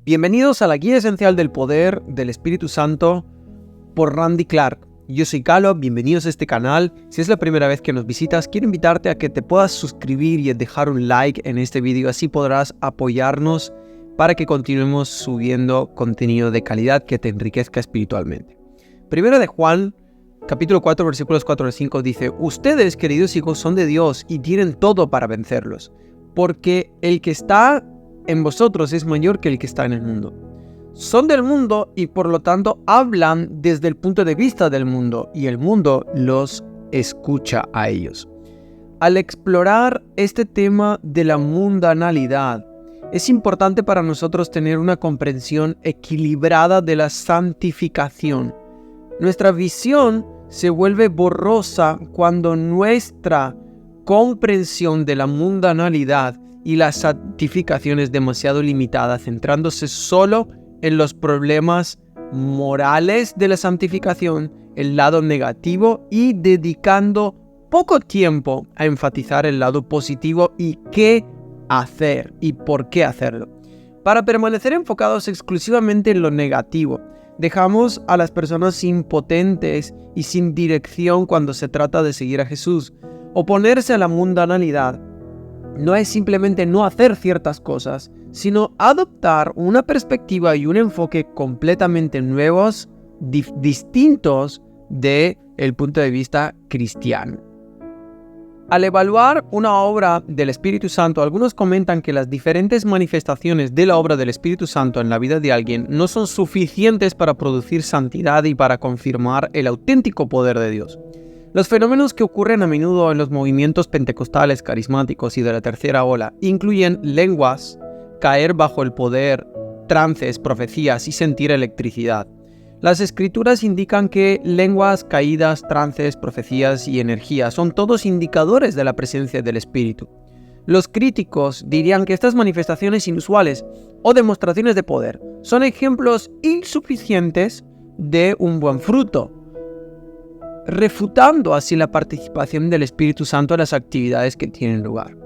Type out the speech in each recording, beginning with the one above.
Bienvenidos a la Guía Esencial del Poder del Espíritu Santo por Randy Clark. Yo soy Calo, bienvenidos a este canal. Si es la primera vez que nos visitas, quiero invitarte a que te puedas suscribir y dejar un like en este vídeo. Así podrás apoyarnos para que continuemos subiendo contenido de calidad que te enriquezca espiritualmente. Primero de Juan, capítulo 4, versículos 4 al 5 dice: Ustedes, queridos hijos, son de Dios y tienen todo para vencerlos, porque el que está en vosotros es mayor que el que está en el mundo. Son del mundo y por lo tanto hablan desde el punto de vista del mundo y el mundo los escucha a ellos. Al explorar este tema de la mundanalidad, es importante para nosotros tener una comprensión equilibrada de la santificación. Nuestra visión se vuelve borrosa cuando nuestra comprensión de la mundanalidad y la santificación es demasiado limitada, centrándose solo en los problemas morales de la santificación, el lado negativo, y dedicando poco tiempo a enfatizar el lado positivo y qué hacer y por qué hacerlo. Para permanecer enfocados exclusivamente en lo negativo, dejamos a las personas impotentes y sin dirección cuando se trata de seguir a Jesús. Oponerse a la mundanalidad no es simplemente no hacer ciertas cosas, sino adoptar una perspectiva y un enfoque completamente nuevos, distintos del punto de vista cristiano. Al evaluar una obra del Espíritu Santo, algunos comentan que las diferentes manifestaciones de la obra del Espíritu Santo en la vida de alguien no son suficientes para producir santidad y para confirmar el auténtico poder de Dios. Los fenómenos que ocurren a menudo en los movimientos pentecostales, carismáticos y de la tercera ola incluyen lenguas, caer bajo el poder, trances, profecías y sentir electricidad. Las escrituras indican que lenguas, caídas, trances, profecías y energía son todos indicadores de la presencia del Espíritu. Los críticos dirían que estas manifestaciones inusuales o demostraciones de poder son ejemplos insuficientes de un buen fruto, refutando así la participación del Espíritu Santo en las actividades que tienen lugar.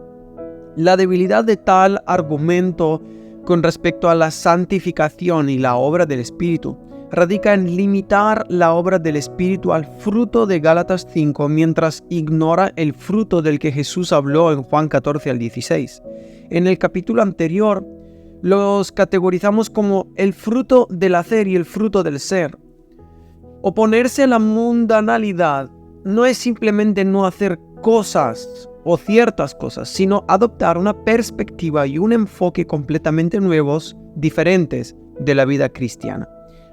La debilidad de tal argumento con respecto a la santificación y la obra del Espíritu radica en limitar la obra del Espíritu al fruto de Gálatas 5, mientras ignora el fruto del que Jesús habló en Juan 14 al 16. En el capítulo anterior los categorizamos como el fruto del hacer y el fruto del ser. Oponerse a la mundanalidad no es simplemente no hacer cosas o ciertas cosas, sino adoptar una perspectiva y un enfoque completamente nuevos, diferentes de la vida cristiana.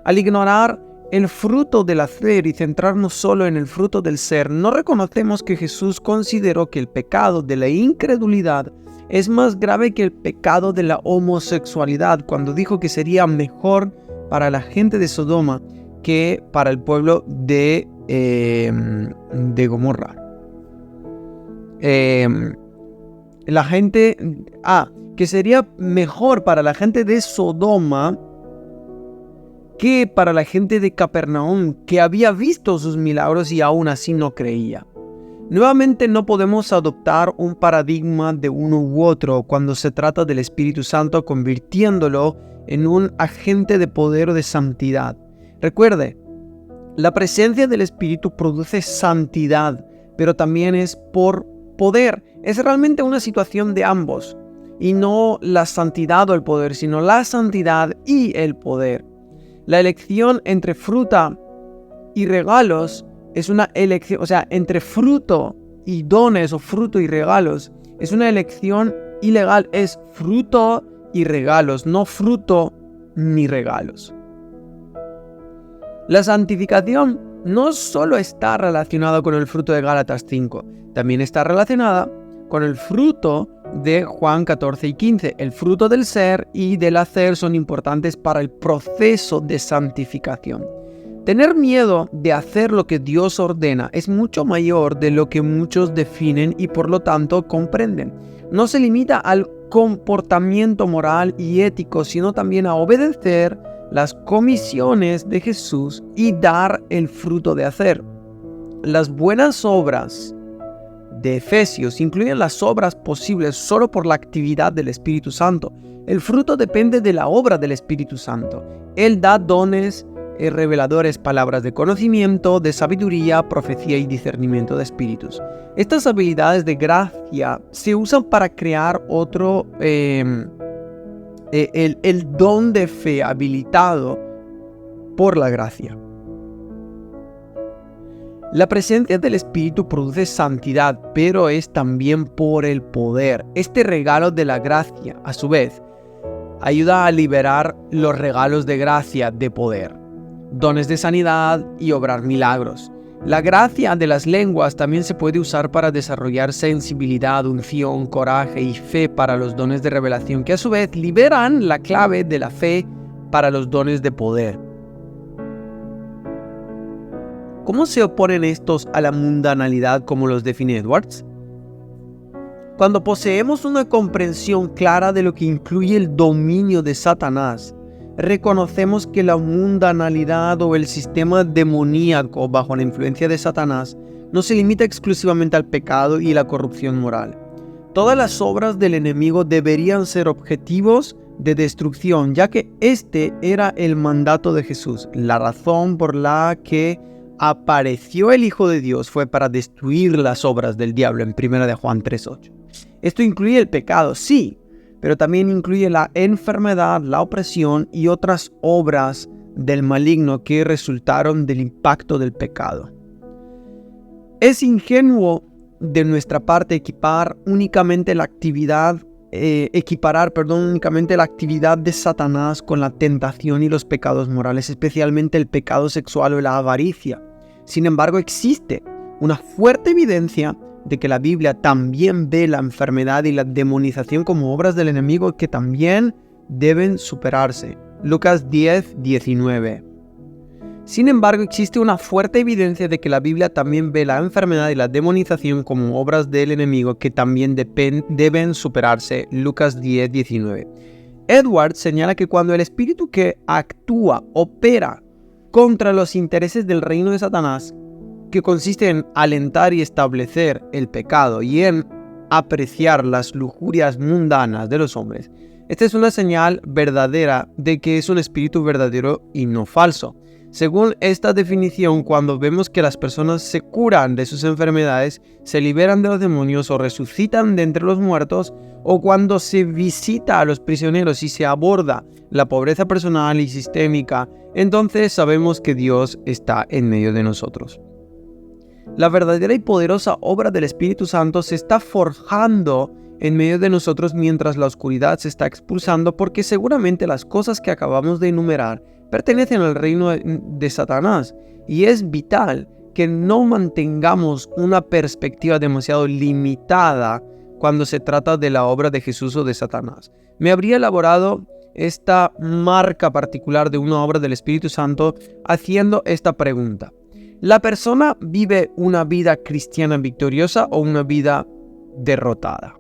Al ignorar el fruto del hacer y centrarnos solo en el fruto del ser, no reconocemos que Jesús consideró que el pecado de la incredulidad es más grave que el pecado de la homosexualidad, cuando dijo que sería mejor para la gente de Sodoma que para el pueblo de Gomorra. Que sería mejor para la gente de Sodoma que para la gente de Capernaum, que había visto sus milagros y aún así no creía. Nuevamente, no podemos adoptar un paradigma de uno u otro cuando se trata del Espíritu Santo, convirtiéndolo en un agente de poder o de santidad. Recuerde, la presencia del Espíritu produce santidad, pero también es por poder. Es realmente una situación de ambos, y no la santidad o el poder, sino la santidad y el poder. La elección entre fruta y regalos es una elección, entre fruto y dones o fruto y regalos, es una elección ilegal. Es fruto y regalos, no fruto ni regalos. La santificación no solo está relacionada con el fruto de Gálatas 5, también está relacionada con el fruto de Juan 14 y 15. El fruto del ser y del hacer son importantes para el proceso de santificación. Tener miedo de hacer lo que Dios ordena es mucho mayor de lo que muchos definen y por lo tanto comprenden. No se limita al comportamiento moral y ético, sino también a obedecer las comisiones de Jesús y dar el fruto de hacer. Las buenas obras de Efesios incluyen las obras posibles solo por la actividad del Espíritu Santo. El fruto depende de la obra del Espíritu Santo. Él da dones reveladores, palabras de conocimiento, de sabiduría, profecía y discernimiento de espíritus. Estas habilidades de gracia se usan para crear el don de fe habilitado por la gracia. La presencia del Espíritu produce santidad, pero es también por el poder. Este regalo de la gracia, a su vez, ayuda a liberar los regalos de gracia de poder, dones de sanidad y obrar milagros. La gracia de las lenguas también se puede usar para desarrollar sensibilidad, unción, coraje y fe para los dones de revelación, que a su vez liberan la clave de la fe para los dones de poder. ¿Cómo se oponen estos a la mundanalidad como los define Edwards? Cuando poseemos una comprensión clara de lo que incluye el dominio de Satanás, reconocemos que la mundanalidad o el sistema demoníaco bajo la influencia de Satanás no se limita exclusivamente al pecado y la corrupción moral. Todas las obras del enemigo deberían ser objetivos de destrucción, ya que este era el mandato de Jesús. La razón por la que apareció el Hijo de Dios fue para destruir las obras del diablo en 1 de Juan 3:8. Esto incluye el pecado, sí, pero también incluye la enfermedad, la opresión y otras obras del maligno que resultaron del impacto del pecado. Es ingenuo de nuestra parte equiparar únicamente la actividad de Satanás con la tentación y los pecados morales, especialmente el pecado sexual o la avaricia. Sin embargo, existe una fuerte evidencia de que la Biblia también ve la enfermedad y la demonización como obras del enemigo que también deben superarse. Lucas 10:19. Sin embargo, existe una fuerte evidencia de que la Biblia también ve la enfermedad y la demonización como obras del enemigo que también deben superarse. Lucas 10:19. Edwards señala que cuando el espíritu que actúa, opera contra los intereses del reino de Satanás, que consiste en alentar y establecer el pecado y en apreciar las lujurias mundanas de los hombres, esta es una señal verdadera de que es un espíritu verdadero y no falso. Según esta definición, cuando vemos que las personas se curan de sus enfermedades, se liberan de los demonios o resucitan de entre los muertos, o cuando se visita a los prisioneros y se aborda la pobreza personal y sistémica, entonces sabemos que Dios está en medio de nosotros. La verdadera y poderosa obra del Espíritu Santo se está forjando en medio de nosotros mientras la oscuridad se está expulsando, porque seguramente las cosas que acabamos de enumerar pertenecen al reino de Satanás, y es vital que no mantengamos una perspectiva demasiado limitada cuando se trata de la obra de Jesús o de Satanás. Me habría elaborado esta marca particular de una obra del Espíritu Santo haciendo esta pregunta: ¿la persona vive una vida cristiana victoriosa o una vida derrotada?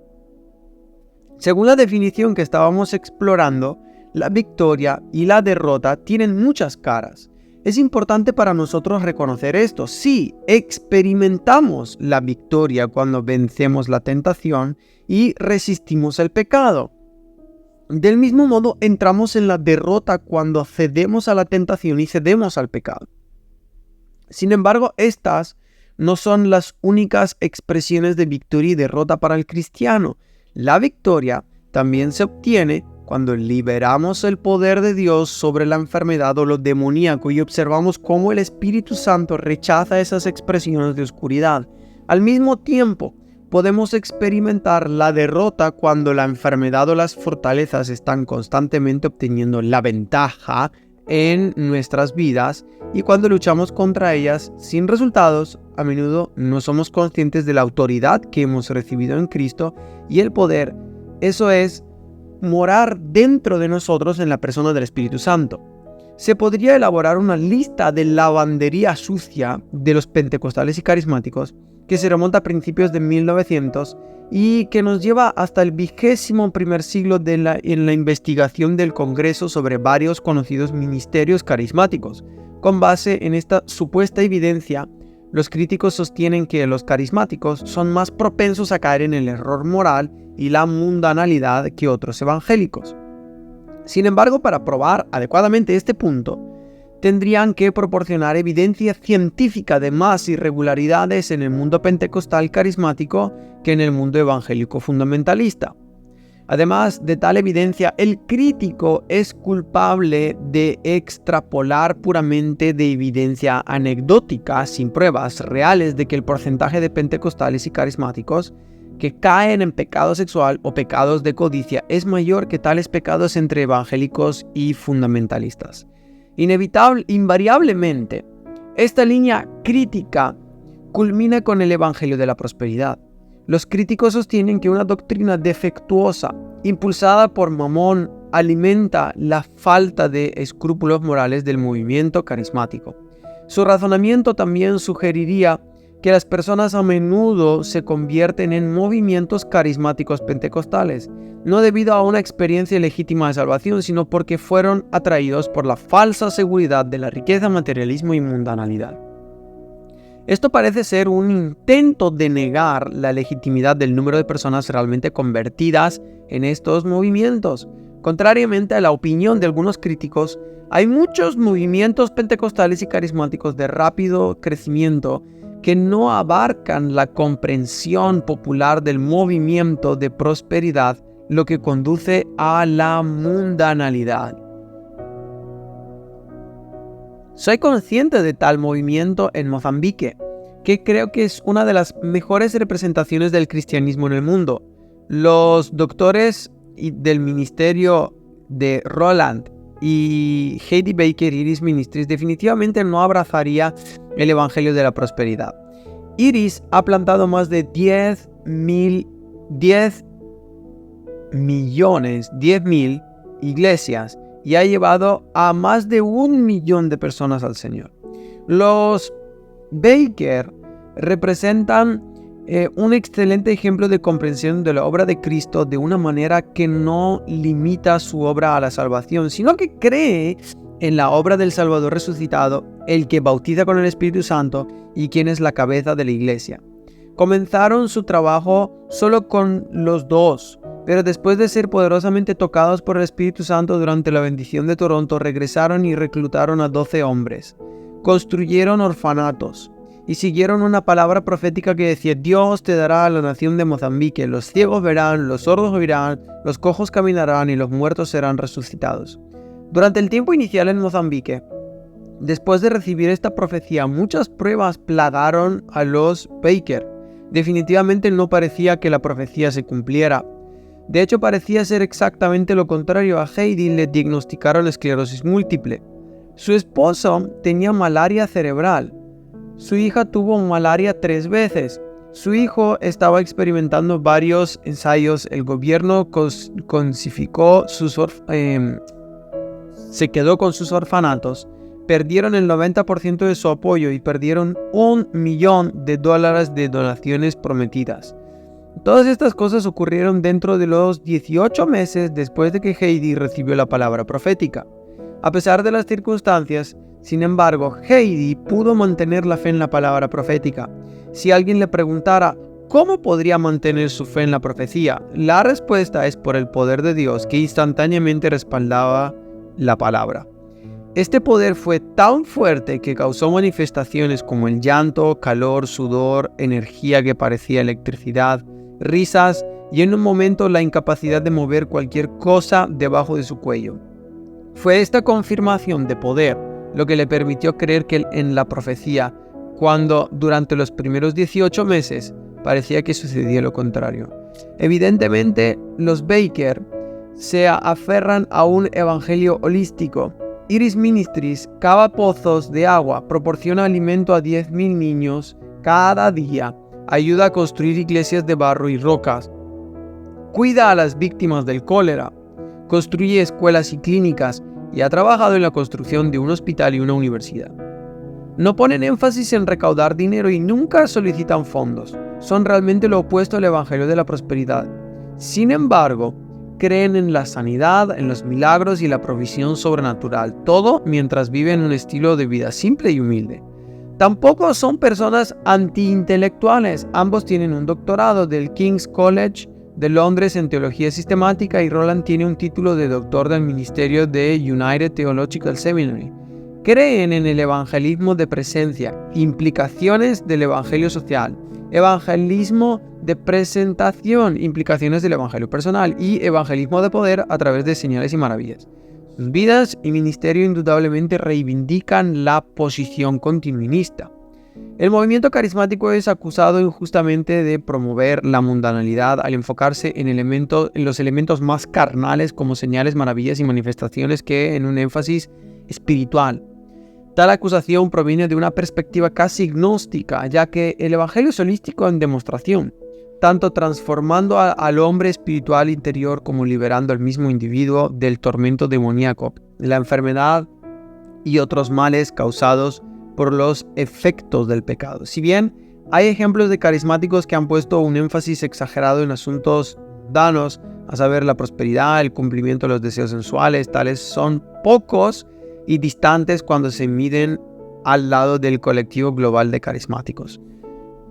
Según la definición que estábamos explorando, la victoria y la derrota tienen muchas caras. Es importante para nosotros reconocer esto. Sí, experimentamos la victoria cuando vencemos la tentación y resistimos el pecado. Del mismo modo, entramos en la derrota cuando cedemos a la tentación y cedemos al pecado. Sin embargo, estas no son las únicas expresiones de victoria y derrota para el cristiano. La victoria también se obtiene cuando liberamos el poder de Dios sobre la enfermedad o lo demoníaco y observamos cómo el Espíritu Santo rechaza esas expresiones de oscuridad. Al mismo tiempo, podemos experimentar la derrota cuando la enfermedad o las fortalezas están constantemente obteniendo la ventaja en nuestras vidas, y cuando luchamos contra ellas sin resultados, a menudo no somos conscientes de la autoridad que hemos recibido en Cristo y el poder, eso es, morar dentro de nosotros en la persona del Espíritu Santo. Se podría elaborar una lista de lavandería sucia de los pentecostales y carismáticos que se remonta a principios de 1900 y que nos lleva hasta el 21º siglo en la investigación del Congreso sobre varios conocidos ministerios carismáticos. Con base en esta supuesta evidencia, los críticos sostienen que los carismáticos son más propensos a caer en el error moral y la mundanalidad que otros evangélicos. Sin embargo, para probar adecuadamente este punto, tendrían que proporcionar evidencia científica de más irregularidades en el mundo pentecostal carismático que en el mundo evangélico fundamentalista. Además de tal evidencia, el crítico es culpable de extrapolar puramente de evidencia anecdótica, sin pruebas reales de que el porcentaje de pentecostales y carismáticos que caen en pecado sexual o pecados de codicia es mayor que tales pecados entre evangélicos y fundamentalistas. Invariablemente, esta línea crítica culmina con el Evangelio de la Prosperidad. Los críticos sostienen que una doctrina defectuosa, impulsada por Mamón, alimenta la falta de escrúpulos morales del movimiento carismático. Su razonamiento también sugeriría que las personas a menudo se convierten en movimientos carismáticos pentecostales, no debido a una experiencia legítima de salvación, sino porque fueron atraídos por la falsa seguridad de la riqueza, materialismo y mundanalidad. Esto parece ser un intento de negar la legitimidad del número de personas realmente convertidas en estos movimientos. Contrariamente a la opinión de algunos críticos, hay muchos movimientos pentecostales y carismáticos de rápido crecimiento que no abarcan la comprensión popular del movimiento de prosperidad, lo que conduce a la mundanalidad. Soy consciente de tal movimiento en Mozambique, que creo que es una de las mejores representaciones del cristianismo en el mundo. Los doctores del ministerio de Roland y Heidi Baker Iris Ministries definitivamente no abrazaría el Evangelio de la Prosperidad. Iris ha plantado más de 10.000 iglesias y ha llevado a más de 1 millón de personas al Señor. Los Baker representan un excelente ejemplo de comprensión de la obra de Cristo de una manera que no limita su obra a la salvación, sino que cree en la obra del Salvador resucitado, el que bautiza con el Espíritu Santo y quien es la cabeza de la iglesia. Comenzaron su trabajo solo con los dos, pero después de ser poderosamente tocados por el Espíritu Santo durante la bendición de Toronto, regresaron y reclutaron a 12 hombres. Construyeron orfanatos y siguieron una palabra profética que decía: Dios te dará a la nación de Mozambique, los ciegos verán, los sordos oirán, los cojos caminarán y los muertos serán resucitados. Durante el tiempo inicial en Mozambique, después de recibir esta profecía, muchas pruebas plagaron a los Baker. Definitivamente no parecía que la profecía se cumpliera. De hecho, parecía ser exactamente lo contrario. A Heidi le diagnosticaron esclerosis múltiple. Su esposo tenía malaria cerebral. Su hija tuvo malaria 3 veces. Su hijo estaba experimentando varios ensayos. El gobierno se quedó con sus orfanatos. Perdieron el 90% de su apoyo y perdieron $1 millón de donaciones prometidas. Todas estas cosas ocurrieron dentro de los 18 meses después de que Heidi recibió la palabra profética. A pesar de las circunstancias, sin embargo, Heidi pudo mantener la fe en la palabra profética. Si alguien le preguntara cómo podría mantener su fe en la profecía, la respuesta es por el poder de Dios que instantáneamente respaldaba la palabra. Este poder fue tan fuerte que causó manifestaciones como el llanto, calor, sudor, energía que parecía electricidad, risas y en un momento la incapacidad de mover cualquier cosa debajo de su cuello. Fue esta confirmación de poder lo que le permitió creer en la profecía, cuando durante los primeros 18 meses parecía que sucedía lo contrario. Evidentemente, los Baker se aferran a un evangelio holístico. Iris Ministries cava pozos de agua, proporciona alimento a 10.000 niños cada día, ayuda a construir iglesias de barro y rocas, cuida a las víctimas del cólera, construye escuelas y clínicas y ha trabajado en la construcción de un hospital y una universidad. No ponen énfasis en recaudar dinero y nunca solicitan fondos. Son realmente lo opuesto al Evangelio de la Prosperidad. Sin embargo, creen en la sanidad, en los milagros y la provisión sobrenatural, todo mientras viven un estilo de vida simple y humilde. Tampoco son personas antiintelectuales. Ambos tienen un doctorado del King's College de Londres en teología sistemática y Roland tiene un título de doctor del ministerio de United Theological Seminary. Creen en el evangelismo de presencia, implicaciones del evangelio social, evangelismo de presentación, implicaciones del evangelio personal y evangelismo de poder a través de señales y maravillas. Sus vidas y ministerio indudablemente reivindican la posición continuista. El movimiento carismático es acusado injustamente de promover la mundanalidad al enfocarse en los elementos más carnales como señales, maravillas y manifestaciones que en un énfasis espiritual. Tal acusación proviene de una perspectiva casi gnóstica, ya que el evangelio es holístico en demostración, tanto transformando al hombre espiritual interior como liberando al mismo individuo del tormento demoníaco, la enfermedad y otros males causados por los efectos del pecado. Si bien hay ejemplos de carismáticos que han puesto un énfasis exagerado en asuntos mundanos, a saber la prosperidad, el cumplimiento de los deseos sensuales, tales son pocos y distantes cuando se miden al lado del colectivo global de carismáticos.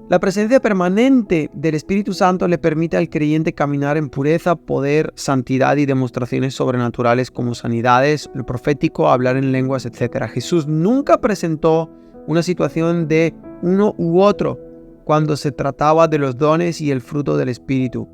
La presencia permanente del Espíritu Santo le permite al creyente caminar en pureza, poder, santidad y demostraciones sobrenaturales como sanidades, lo profético, hablar en lenguas, etc. Jesús nunca presentó una situación de uno u otro cuando se trataba de los dones y el fruto del Espíritu.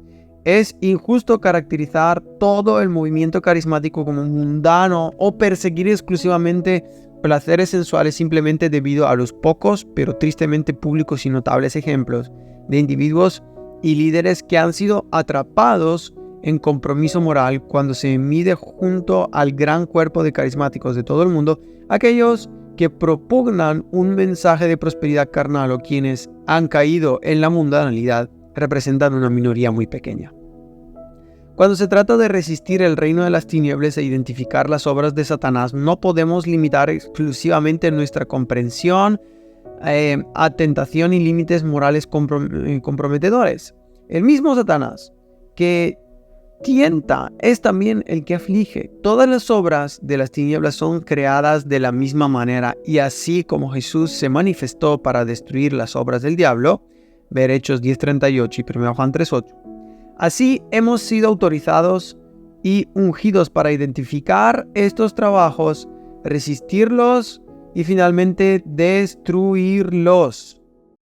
Es injusto caracterizar todo el movimiento carismático como mundano o perseguir exclusivamente placeres sensuales simplemente debido a los pocos, pero tristemente públicos y notables ejemplos de individuos y líderes que han sido atrapados en compromiso moral cuando se mide junto al gran cuerpo de carismáticos de todo el mundo, aquellos que propugnan un mensaje de prosperidad carnal o quienes han caído en la mundanalidad representan una minoría muy pequeña. Cuando se trata de resistir el reino de las tinieblas e identificar las obras de Satanás, no podemos limitar exclusivamente nuestra comprensión a tentación y límites morales comprometedores. El mismo Satanás que tienta es también el que aflige. Todas las obras de las tinieblas son creadas de la misma manera, y así como Jesús se manifestó para destruir las obras del diablo, ver Hechos 10:38 y 1 Juan 3:8. Así hemos sido autorizados y ungidos para identificar estos trabajos, resistirlos y finalmente destruirlos.